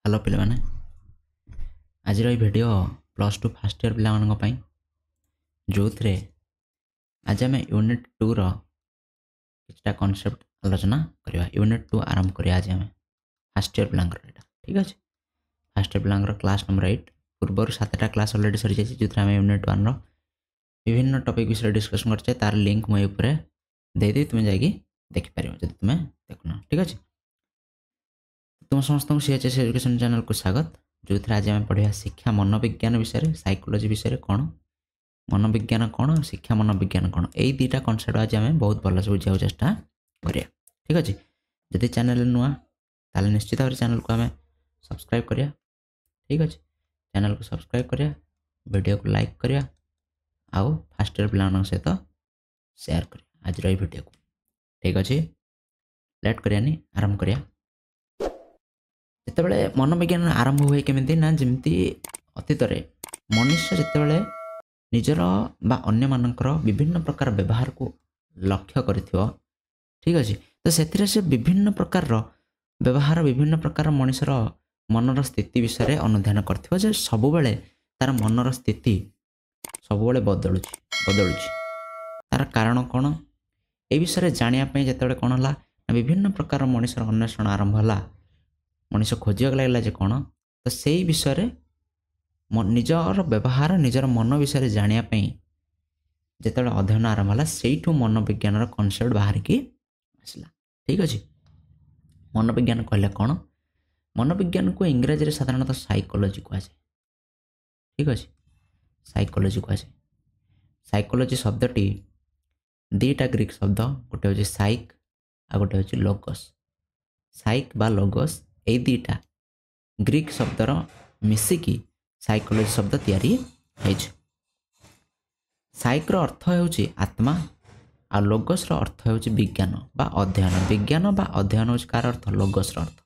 Hello पे मैंने आज वीडियो +2 फर्स्ट ईयर पे जो थे आज आम यूनिट 2 किछटा कॉन्सेप्ट आलोचना करवा। यूनिट 2 आरंभ करिया आज आम फर्स्ट ईयर पिलांकर एटा ठीक अच्छे। फर्स्ट ईयर पिलांकर क्लास नंबर 8 पूर्व 7टा क्लास ऑलरेडी सरी जाइए जो आम यूनिट 1 विभिन्न टॉपिक विषय डिस्कशन करछे। तार लिंक मो ऊपर दे दे तुम जाइए देखिपर जब तुम देखना ठीक अच्छे। तुम समस्त सीएचएस एजुकेशन चैनल को स्वागत जो थे आज आम पढ़ा शिक्षा मनोविज्ञान विषय साइकोलॉजी विषय कौन मनोविज्ञान कौन शिक्षा मनोविज्ञान कौन यही दुईटा कनसेप्ट आज आम बहुत भलसे बुझा चेष्टा करिया ठीक अच्छे। जदि चैनल नुआ ताले निश्चित भाव चैनल को आम सब्सक्राइब करिया ठीक अच्छे। चैनल को सब्सक्राइब करिया वीडियो को लाइक करिया आउ फास्ट ईयर पिला सहित शेयर करिया आज वीडियो को ठीक अच्छे। लेट करियानी आरंभ करिया। जितेबाला मनोविज्ञान आरंभ हुए केमिति ना जमती अतीत मनुष्य जितेबाला निजर बा अन्य मानकर विभिन्न प्रकार व्यवहार को लक्ष्य करिथिबो ठीक अच्छे। तो से विभिन्न प्रकार व्यवहार विभिन्न प्रकार मनुष्यर मनर स्थिति विषय अनुधान करथिबो जे सब बेले तार मनर स्थिति सब बेले बदलुची तार कारण कौन ए विषय जानिया पई जेतेबाला कोन हला विभिन्न प्रकार मनुष्यर अन्वेषण आरंभ हला मनुष्य खोजा लगे जे कौन तो से विषय निजर व्यवहार निजर मन विषय जानापी जिते अध्ययन आरंभ है से मनोविज्ञान कनसेप्ट बाहर की आसला ठीक अच्छे। मनोविज्ञान कहले कौन मनोविज्ञान को इंग्रेजी साधारणतः साइकोलॉजी कहुए ठीक अच्छे। साइकोलॉजी कहुए साइकोलॉजी शब्दटी दीटा ग्रीक शब्द गोटे हूँ साइक आ गोटे हूँ लोगस। साइक बा लोगस ए दुईटा ग्रीक शब्दर मिसिकी साइकोलॉजी शब्द तैयारी होइछ। साइक्र अर्थ होउछि आत्मा आ लोगस रो अर्थ होउछि विज्ञान बा अध्ययन। विज्ञान बा अध्ययन होउछि कार अर्थ लोगस रो अर्थ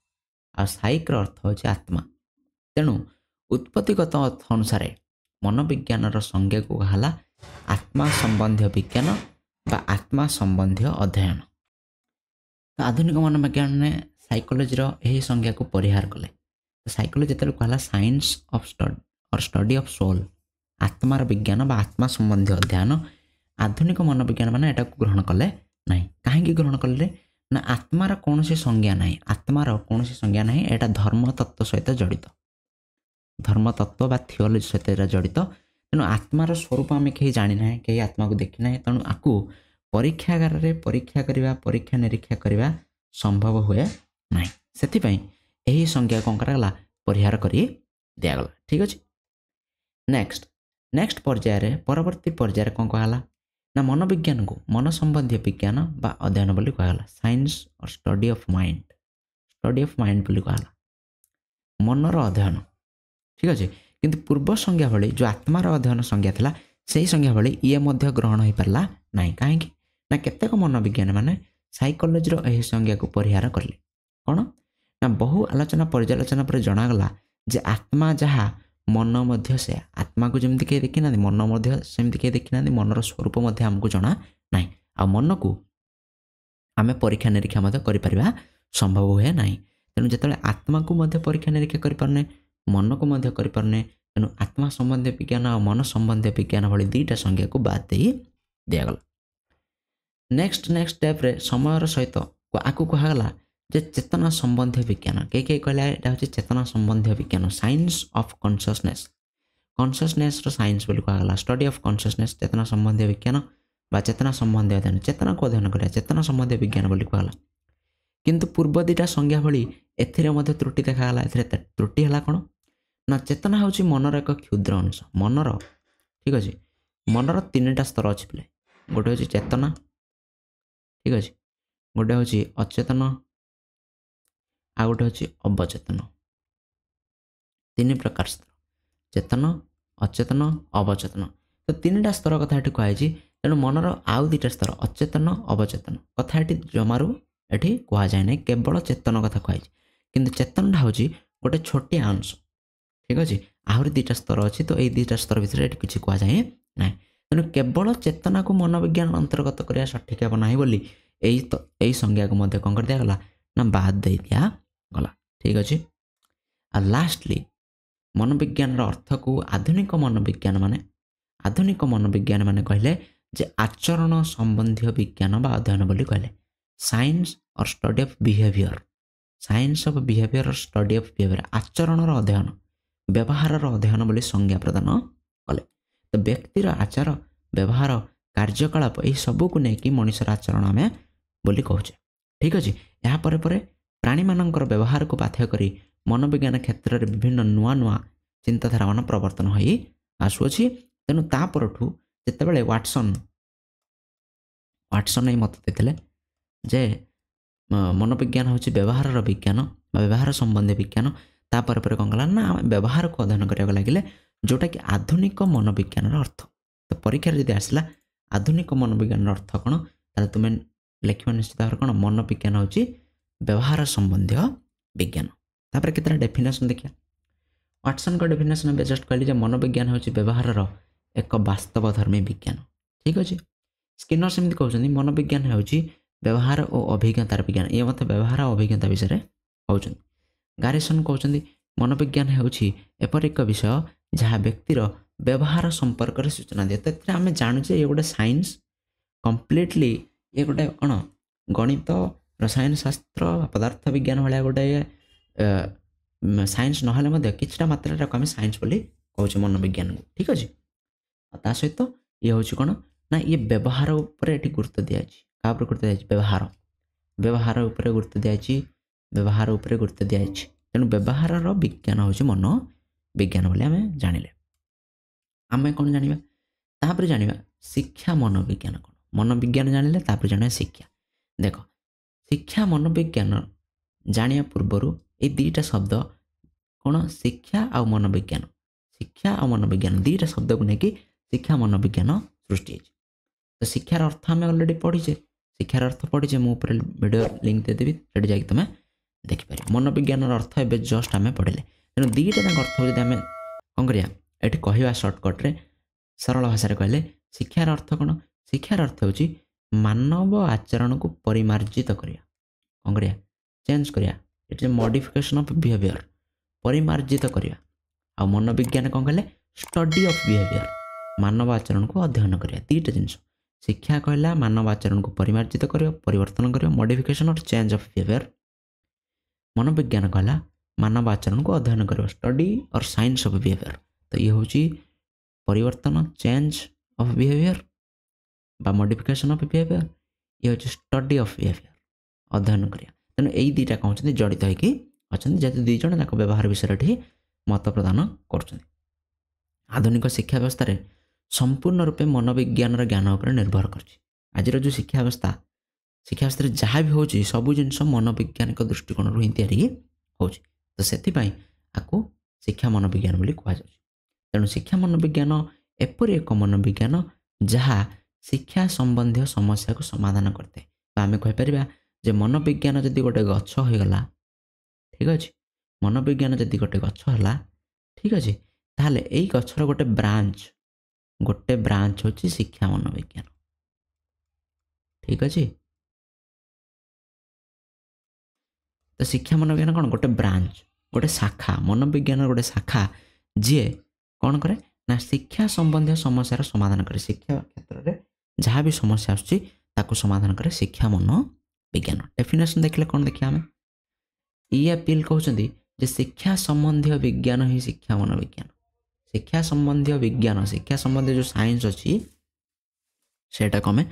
आ साइक्र अर्थ होउछि आत्मा। तेणु उत्पत्तिगत अर्थ अनुसार मनोविज्ञान रो संज्ञा को कहला आत्मा संबंधी विज्ञान बा आत्मा संबंधी अध्ययन। तो आधुनिक मनोविज्ञान ने साइकोलॉजी यही संज्ञा को परिहार कले। तो साइकोलॉजी जो कहला science of study of soul आत्मार विज्ञान बा आत्मा संबंधी अध्ययन। आधुनिक मनोविज्ञान मैंने एटा को ग्रहण कले नहीं कहीं ग्रहण कले ना आत्मार कौन सी संज्ञा नहीं आत्मार कौन सी संज्ञा नहीं एटा धर्म तत्व सहित जड़ित धर्म तत्व बा थियोलॉजी सहित जड़ित। तेणु आत्मार स्वरूप आम कहीं जानी ना कहीं आत्मा को देखी ना तेणु आपको परीक्षागार में परीक्षा करवा परीक्षा निरीक्षा करवा संभव हुए ना से यही संज्ञा कौन कराला परिहार कर दिगला ठीक अच्छे। नेक्स्ट पर्यायर परवर्ती पर्यायर कौन कहला ना मनोविज्ञान को मन संबंधी विज्ञान बा अध्ययन बोली कहला साइंस और स्टडी ऑफ माइंड बोली कहला मनर अध्ययन ठीक अच्छे। किंतु पूर्व संज्ञा भली जो आत्मार अध्ययन संज्ञा थिला से संज्ञा भली ये मध्य ग्रहण हो पारला नहीं कहीं ना केतेक मनोविज्ञान माने साइकोलॉजी यही संज्ञा को परिहार कले कौन ना बहु आलोचना पर्यालोचना पर जनागला जे आत्मा जहाँ मन मध्य से आत्मा को जमी कहीं देखी ना मन मध्य सेमती कहीं देखी ना मनर स्वरूप आमको जना ना आ मन को आम परीक्षा निरीक्षा कर संभव हुए ना। तेणु जो आत्मा को परीक्षा निरीक्षा करें मन को करें तेणु आत्मा संबंधी विज्ञान और मन संबंधी विज्ञान भली दुईटा संज्ञा को बाद दे दिगला। नेक्स्ट स्टेप रे समय सहित आकु कहला जे चेतना संबंधी विज्ञान कई कहला एटा होछि चेतना संबंधी विज्ञान साइंस ऑफ कॉन्शियसनेस रो साइंस बोली कहला स्टडी ऑफ कॉन्शियसनेस चेतना संबंधी विज्ञान बा चेतना संबंधी अध्ययन चेतना को अध्ययन करिया चेतना संबंधी विज्ञान बोली कहला। किंतु पूर्व दुईटा संज्ञा भली एथिरे मध्ये त्रुटि देखागला। एथिरे त्रुटि हला कोन ना चेतना होछि मनर एक क्षुद्र अंश मनर ठीक अछि। मनर तीनटा स्तर अछि पिले गोटे होछि चेतना ठीक अछि गोटे होछि अचेतन आ गोटे होछि अवचेतन तीन प्रकार स्तर चेतन अचेतन अवचेतन। तो तीनटा स्तर कथा ये कहुई तेणु मनर आउ दुईटा स्तर अचेतन अवचेतन कथा ये जमारू ये कह जाए ना केवल चेतन कथा कहुई किंतु चेतन हूँ गोटे छोटिया अंश ठीक अच्छे। आहरी दुईटा स्तर अच्छी तो ये दुईटा स्तर भितर ये किसी कह जाए ना तेणु केवल चेतना को मनोविज्ञान अंतर्गत करने सठिक हे ना बोली यही संज्ञा को कौन कर दिगला ना बाद दे दिया गला ठीक अच्छे। ଆଉ ଲାଷ୍ଟଲି मनोविज्ञान अर्थ को आधुनिक मनोविज्ञान माने कहले जे आचरण संबंधी विज्ञान बा अध्ययन बोली कहले साइंस और study of behaviour science of behaviour और स्टडी ऑफ बिहेवियर आचरण अध्ययन व्यवहार अध्ययन बोली संज्ञा प्रदान कले। तो व्यक्तिर आचार व्यवहार कार्यकलाप यही सबू को लेकिन मनुष्यर आचरण आम बोली कहचे। ठीक अच्छे यहाँ प्राणी मानकर व्यवहार को पाथ्य करी मनोविज्ञान क्षेत्र में विभिन्न नुआ नुआ चिंताधारा मान प्रवर्तन हो आसुअछि। तेणु तापरठू जितेबाला वाटसन ये मत देते जे मनोविज्ञान हूँ व्यवहार विज्ञान व्यवहार संबंधी विज्ञान तापर कौन कला ना व्यवहार को अध्ययन करने लगे जोटा कि आधुनिक मनोविज्ञान अर्थ। तो परीक्षा जब आसला आधुनिक मनोविज्ञान अर्थ कौन ताले तुम्हें लिख निश्चित भाव कौन मनोविज्ञान हूँ व्यवहार संबंधी विज्ञान। तापर केतरा डेफिनेशन देखिए वाटसन को डेफिनेशन में जस्ट कहली मनोविज्ञान हूँ व्यवहार एक वास्तव धर्मी विज्ञान। ठीक अच्छे स्किनर सेमती कहते मनोविज्ञान हूँ व्यवहार और अभिज्ञतार विज्ञान ये मत व्यवहार और अभिज्ञता विषय कहते। गारिसन कहते मनोविज्ञान हूँ एपर एक विषय जहाँ व्यक्तिर व्यवहार संपर्क में सूचना दिए। तो आम जानूचे ये गोटे साइंस कम्प्लीटली ये गोटे कौन गणित रसायन शास्त्र पदार्थ विज्ञान भाया गोटे साइंस ना कि मात्रा आम साइंस बोली कहूँ मनोविज्ञान को। ठीक अच्छे ता सहित ये हूँ कौन ना ये व्यवहार उपर ये गुरुत्व दिया क्या गुरुत्व दिया व्यवहार व्यवहार उपर गुरुत्व दिया व्यवहार उपर गुरुत्व दिया तेणु व्यवहार विज्ञान हूँ मनोविज्ञान बोली आम जानिले। आम कौन जाना तापर जाना शिक्षा मनोविज्ञान कौन मनोविज्ञान जानिले तापर जाना शिक्षा। देख शिक्षा मनोविज्ञान जानिया पूर्वर ये दीटा शब्द कौन शिक्षा आ मनोविज्ञान दीटा शब्द को लेकिन शिक्षा मनोविज्ञान सृष्टि। तो शिक्षार अर्थ आम अलरेडी पढ़ीचे शिक्षार अर्थ पढ़ीचे मुझे वीडियो लिंक देदेवी से जाकि तुम देखिपार मनोविज्ञान अर्थ ए जस्ट आम पढ़ले। तेणु दीटा अर्थ जब आम कौन करिया ये कहवा सर्टकट्रे सरल भाषा कहले शिक्षार अर्थ कौन शिक्षार अर्थ हूँ मानव आचरण को परिमार्जित करिया कौन करिया चेंज करिया it is modification of behaviour परिमार्जित करिया। आ मनोविज्ञान कौन कहले स्टडी ऑफ बिहेवियर मानव आचरण को अध्ययन करिया दीटा जिनस शिक्षा कहला मानव आचरण को परिमार्जित करिया परिवर्तन करिया मॉडिफिकेशन और चेंज ऑफ बिहेवियर। मनोविज्ञान कहला मानव आचरण को अध्ययन करिया स्टडी और साइंस ऑफ बिहेवियर। तो ये हूँ परिवर्तन चेंज ऑफ बिहेवियर बा मॉडिफिकेशन ऑफ बिहेवियर ये हूँ स्टडी ऑफ बिहेवियर अध्ययन करिया। तेणु यही दुईटा कौन जड़ित होगी अच्छा जेहेतु दुईज व्यवहार विषय मत प्रदान कर। आधुनिक शिक्षा व्यवस्था रे संपूर्ण रूपे मनोविज्ञान ज्ञान उपर निर्भर कर। आज जो शिक्षा व्यवस्था जहाँ भी होची सबू जिनस मनोवैज्ञानिक दृष्टिकोण रू ही तैयारी होची। तो सेथिपाई आकु शिक्षा मनोविज्ञान बोली कहा जाउछि। तेणु शिक्षा मनोविज्ञान एपरि एक मनोविज्ञान जहाँ शिक्षा संबंधी समस्या को समाधान करते। तो आम कहीपर जे मनोविज्ञान जदि गोटे गछ हो गला ठीक अच्छे मनोविज्ञान जदि गोटे गछ है ठीक अच्छे ताहले यही गछर गोटे ब्रांच होची शिक्षा मनोविज्ञान। ठीक अच्छे तो शिक्षा मनोविज्ञान कौन गोटे ब्रांच गोटे शाखा मनोविज्ञान गोटे शाखा जी कौन करे ना शिक्षा संबंधी समस्यार समाधान करे शिक्षा क्षेत्र में जहाँ भी समस्या आसको समाधान करे शिक्षा मनोविज्ञान। डेफिनेशन देखले कौन देखिए आम ये अपील कहते जे शिक्षा संबंधी विज्ञान ही शिक्षा मनोविज्ञान शिक्षा संबंधी विज्ञान शिक्षा संबंधी जो साइंस अच्छी सेटा को आम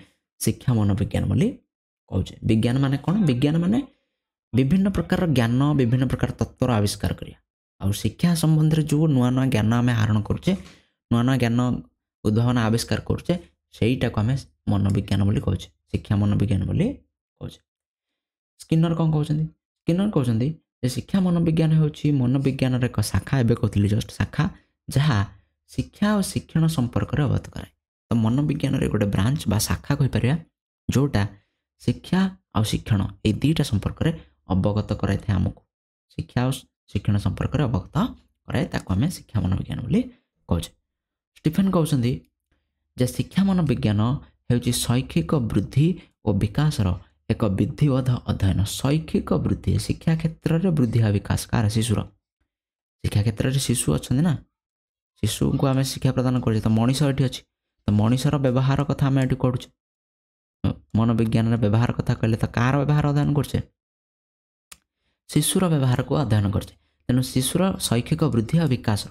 शिक्षा मनोविज्ञान बोली कहे। विज्ञान माने कौन विज्ञान माने विभिन्न प्रकार ज्ञान विभिन्न प्रकार तत्वर आविष्कार करिया और शिक्षा संबंधी जो नुआ नुआ ज्ञान आम आहरण करुचे नुआ नुआ ज्ञान उद्भावना आविष्कार करुचे सेटा को आम मनोविज्ञान बोली कहे शिक्षा मनोविज्ञान बोली कहे। स्किनर कौन कहते स्किनर कहते शिक्षा मनोविज्ञान हूँ मनोविज्ञान एक शाखा एवं कहती जस्ट शाखा जहाँ शिक्षा और शिक्षण संपर्क में अवगत कराए। तो मनोविज्ञान गोटे ब्रांच बा शाखा कहीपर जोटा शिक्षा और शिक्षण ये दुईटा संपर्क में अवगत कराई थे आमको शिक्षा और शिक्षण संपर्क में अवगत कराए ताको आम शिक्षा मनोविज्ञान बोली कहे। स्टीफेन कहते जे शिक्षा मनोविज्ञान हूँ शैक्षिक वृद्धि और विकासर एक विधिवत अध्ययन शैक्षिक वृद्धि शिक्षा क्षेत्र में वृद्धि और विकास कार शिशुर ଶିକ୍ଷା କ୍ଷେତ୍ରରେ ଶିଶୁ ଅଛନ୍ତି ନା, ଶିଶୁଙ୍କୁ ଆମେ ଶିକ୍ଷା ପ୍ରଦାନ କରୁଛେ, ତ ମଣିଷ ଏଠି ଅଛି, ତ ମଣିଷର ବ୍ୟବହାର କଥା ଆମେ ଏଠି କରୁଛେ। ମନୋବିଜ୍ଞାନର ବ୍ୟବହାର କଥା କହିଲେ ତ କାହାର ବ୍ୟବହାର ଅଧ୍ୟୟନ କରୁଛେ? ଶିଶୁର ବ୍ୟବହାରକୁ ଅଧ୍ୟୟନ କରୁଛେ। ତେଣୁ ଶିଶୁର ଶୈକ୍ଷିକ ବୃଦ୍ଧି ଆଉ ବିକାଶ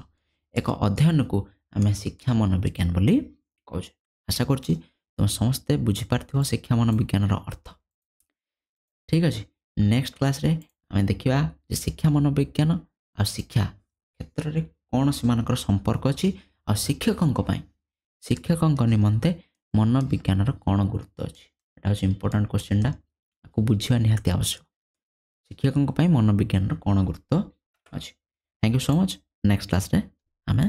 ଏକ ଅଧ୍ୟୟନକୁ ଆମେ ଶିକ୍ଷା ମନୋବିଜ୍ଞାନ ବୋଲି କହୁଛେ। ଆଶା କରୁଛି ତୁମେ ସମସ୍ତେ ବୁଝିପାରିଥିବ ଶିକ୍ଷା ମନୋବିଜ୍ଞାନର ଅର୍ଥ। ଠିକ୍ ଅଛି, ନେକ୍ସଟ କ୍ଲାସ୍ରେ ଆମେ ଦେଖିବା ଯେ ଶିକ୍ଷା ମନୋବିଜ୍ଞାନ ଆଉ ଶିକ୍ଷା କ୍ଷେତ୍ରରେ କ'ଣ ସେମାନଙ୍କର ସମ୍ପର୍କ ଅଛି, ଆଉ ଶିକ୍ଷକଙ୍କ ନିମନ୍ତେ ମନୋବିଜ୍ଞାନର କ'ଣ ଗୁରୁତ୍ୱ ଅଛି। ଏଇଟା ହେଉଛି ଇମ୍ପୋର୍ଟାଣ୍ଟ କ୍ୱେଶ୍ଚିନ୍ଟା, ଆକୁ ବୁଝିବା ନିହାତି ଆବଶ୍ୟକ। ଶିକ୍ଷକଙ୍କ ପାଇଁ ମନୋବିଜ୍ଞାନର କ'ଣ ଗୁରୁତ୍ୱ ଅଛି। Thank you so much. Next କ୍ଲାସ୍ରେ ଆମେ